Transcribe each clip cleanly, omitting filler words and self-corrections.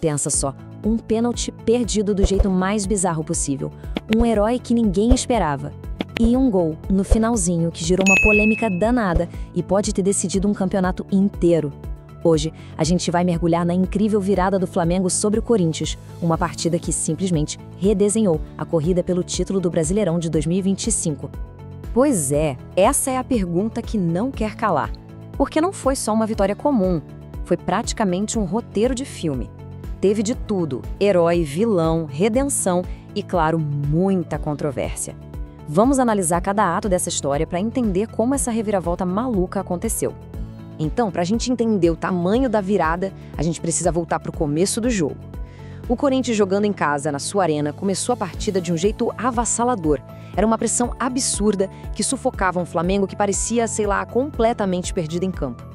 Pensa só, um pênalti perdido do jeito mais bizarro possível, um herói que ninguém esperava. E um gol, no finalzinho, que gerou uma polêmica danada e pode ter decidido um campeonato inteiro. Hoje, a gente vai mergulhar na incrível virada do Flamengo sobre o Corinthians, uma partida que simplesmente redesenhou a corrida pelo título do Brasileirão de 2025. Pois é, essa é a pergunta que não quer calar. Porque não foi só uma vitória comum, foi praticamente um roteiro de filme. Teve de tudo, herói, vilão, redenção e, claro, muita controvérsia. Vamos analisar cada ato dessa história para entender como essa reviravolta maluca aconteceu. Então, para a gente entender o tamanho da virada, a gente precisa voltar para o começo do jogo. O Corinthians, jogando em casa, na sua arena, começou a partida de um jeito avassalador. Era uma pressão absurda que sufocava um Flamengo que parecia, sei lá, completamente perdido em campo.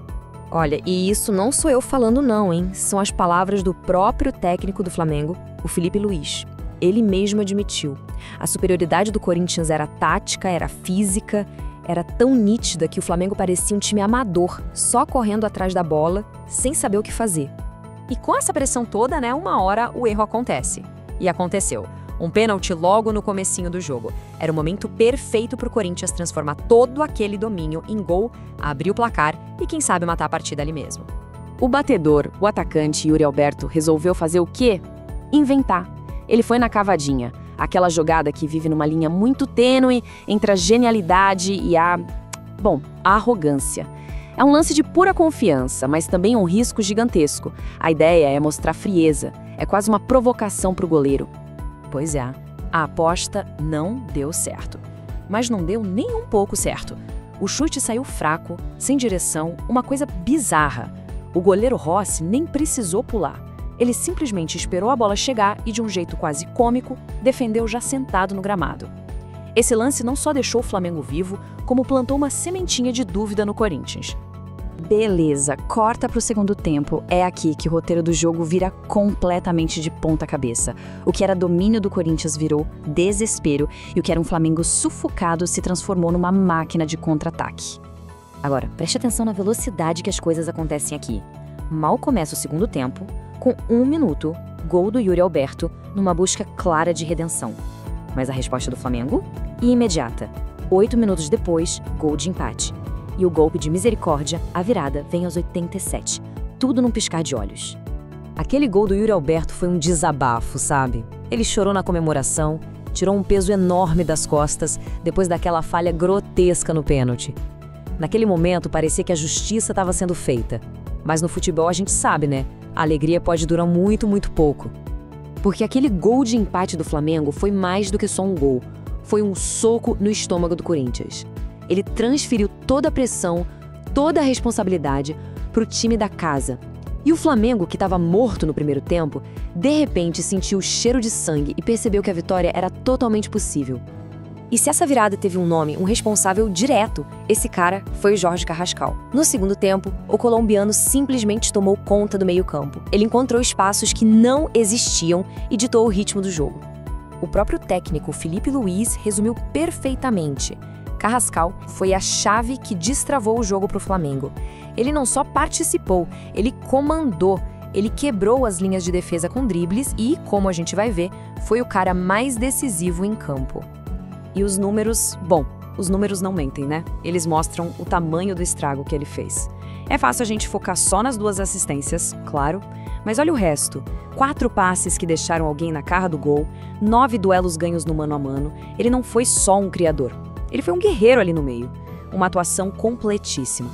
Olha, e isso não sou eu falando não, hein? São as palavras do próprio técnico do Flamengo, o Filipe Luís. Ele mesmo admitiu. A superioridade do Corinthians era tática, era física, era tão nítida que o Flamengo parecia um time amador, só correndo atrás da bola, sem saber o que fazer. E com essa pressão toda, uma hora o erro acontece. E aconteceu. Um pênalti logo no comecinho do jogo. Era o momento perfeito para o Corinthians transformar todo aquele domínio em gol, abrir o placar e, quem sabe, matar a partida ali mesmo. O batedor, o atacante Yuri Alberto, resolveu fazer o quê? Inventar. Ele foi na cavadinha, aquela jogada que vive numa linha muito tênue entre a genialidade e a arrogância. É um lance de pura confiança, mas também um risco gigantesco. A ideia é mostrar frieza, é quase uma provocação para o goleiro. Pois é, a aposta não deu certo. Mas não deu nem um pouco certo. O chute saiu fraco, sem direção, uma coisa bizarra. O goleiro Rossi nem precisou pular. Ele simplesmente esperou a bola chegar e, de um jeito quase cômico, defendeu já sentado no gramado. Esse lance não só deixou o Flamengo vivo, como plantou uma sementinha de dúvida no Corinthians. Beleza, corta para o segundo tempo. É aqui que o roteiro do jogo vira completamente de ponta cabeça. O que era domínio do Corinthians virou desespero e o que era um Flamengo sufocado se transformou numa máquina de contra-ataque. Agora, preste atenção na velocidade que as coisas acontecem aqui. Mal começa o segundo tempo, com 1 minuto, gol do Yuri Alberto, numa busca clara de redenção. Mas a resposta do Flamengo? Imediata. 8 minutos depois, gol de empate. E o golpe de misericórdia, a virada, vem aos 87. Tudo num piscar de olhos. Aquele gol do Yuri Alberto foi um desabafo, sabe? Ele chorou na comemoração, tirou um peso enorme das costas depois daquela falha grotesca no pênalti. Naquele momento, parecia que a justiça estava sendo feita. Mas no futebol a gente sabe, né? A alegria pode durar muito, muito pouco. Porque aquele gol de empate do Flamengo foi mais do que só um gol. Foi um soco no estômago do Corinthians. Ele transferiu toda a pressão, toda a responsabilidade para o time da casa. E o Flamengo, que estava morto no primeiro tempo, de repente sentiu o cheiro de sangue e percebeu que a vitória era totalmente possível. E se essa virada teve um nome, um responsável direto, esse cara foi o Jorge Carrascal. No segundo tempo, o colombiano simplesmente tomou conta do meio-campo. Ele encontrou espaços que não existiam e ditou o ritmo do jogo. O próprio técnico Filipe Luís resumiu perfeitamente. Carrascal foi a chave que destravou o jogo para o Flamengo. Ele não só participou, ele comandou, ele quebrou as linhas de defesa com dribles e, como a gente vai ver, foi o cara mais decisivo em campo. E os números, os números não mentem, né? Eles mostram o tamanho do estrago que ele fez. É fácil a gente focar só nas 2 assistências, claro, mas olha o resto. 4 passes que deixaram alguém na cara do gol, 9 duelos ganhos no mano a mano. Ele não foi só um criador. Ele foi um guerreiro ali no meio. Uma atuação completíssima.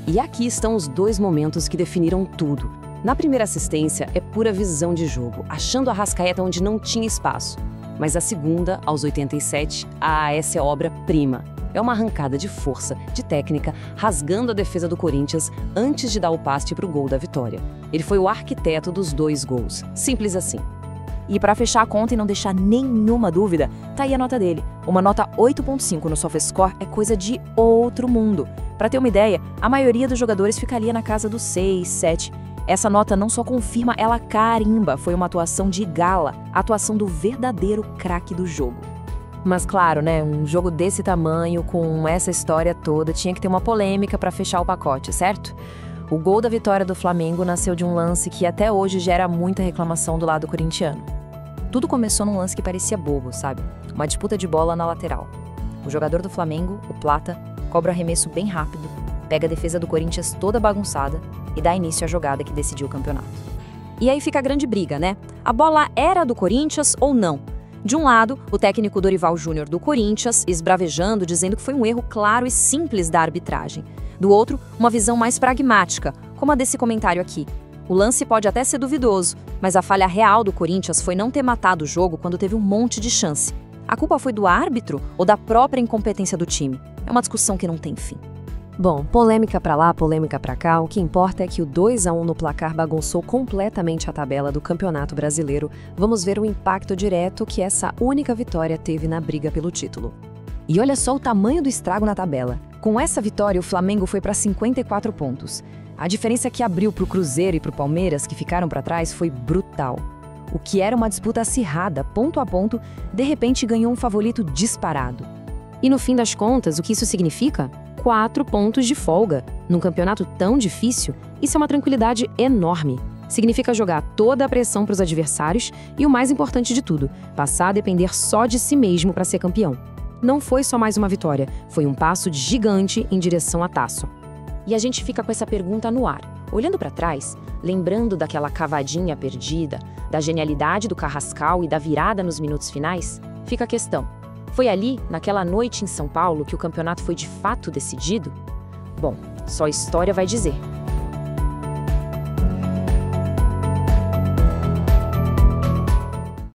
E aqui estão os 2 momentos que definiram tudo. Na primeira assistência, é pura visão de jogo, achando a Arrascaeta onde não tinha espaço. Mas a segunda, aos 87, essa é obra-prima. É uma arrancada de força, de técnica, rasgando a defesa do Corinthians antes de dar o passe para o gol da vitória. Ele foi o arquiteto dos 2 gols. Simples assim. E para fechar a conta e não deixar nenhuma dúvida, tá aí a nota dele. Uma nota 8.5 no SofaScore é coisa de outro mundo. Para ter uma ideia, a maioria dos jogadores ficaria na casa do 6, 7. Essa nota não só confirma, ela carimba. Foi uma atuação de gala, a atuação do verdadeiro craque do jogo. Mas claro, né, um jogo desse tamanho, com essa história toda, tinha que ter uma polêmica para fechar o pacote, certo? O gol da vitória do Flamengo nasceu de um lance que até hoje gera muita reclamação do lado corintiano. Tudo começou num lance que parecia bobo, sabe? Uma disputa de bola na lateral. O jogador do Flamengo, o Plata, cobra o arremesso bem rápido, pega a defesa do Corinthians toda bagunçada e dá início à jogada que decidiu o campeonato. E aí fica a grande briga, né? A bola era do Corinthians ou não? De um lado, o técnico Dorival Júnior do Corinthians, esbravejando, dizendo que foi um erro claro e simples da arbitragem. Do outro, uma visão mais pragmática, como a desse comentário aqui. O lance pode até ser duvidoso, mas a falha real do Corinthians foi não ter matado o jogo quando teve um monte de chance. A culpa foi do árbitro ou da própria incompetência do time? É uma discussão que não tem fim. Bom, polêmica pra lá, polêmica pra cá, o que importa é que o 2-1 no placar bagunçou completamente a tabela do Campeonato Brasileiro. Vamos ver o impacto direto que essa única vitória teve na briga pelo título. E olha só o tamanho do estrago na tabela. Com essa vitória, o Flamengo foi para 54 pontos. A diferença que abriu para o Cruzeiro e para o Palmeiras, que ficaram para trás, foi brutal. O que era uma disputa acirrada, ponto a ponto, de repente ganhou um favorito disparado. E no fim das contas, o que isso significa? 4 pontos de folga. Num campeonato tão difícil, isso é uma tranquilidade enorme. Significa jogar toda a pressão para os adversários e, o mais importante de tudo, passar a depender só de si mesmo para ser campeão. Não foi só mais uma vitória, foi um passo gigante em direção à taça. E a gente fica com essa pergunta no ar. Olhando para trás, lembrando daquela cavadinha perdida, da genialidade do Carrascal e da virada nos minutos finais, fica a questão. Foi ali, naquela noite em São Paulo, que o campeonato foi de fato decidido? Bom, só a história vai dizer.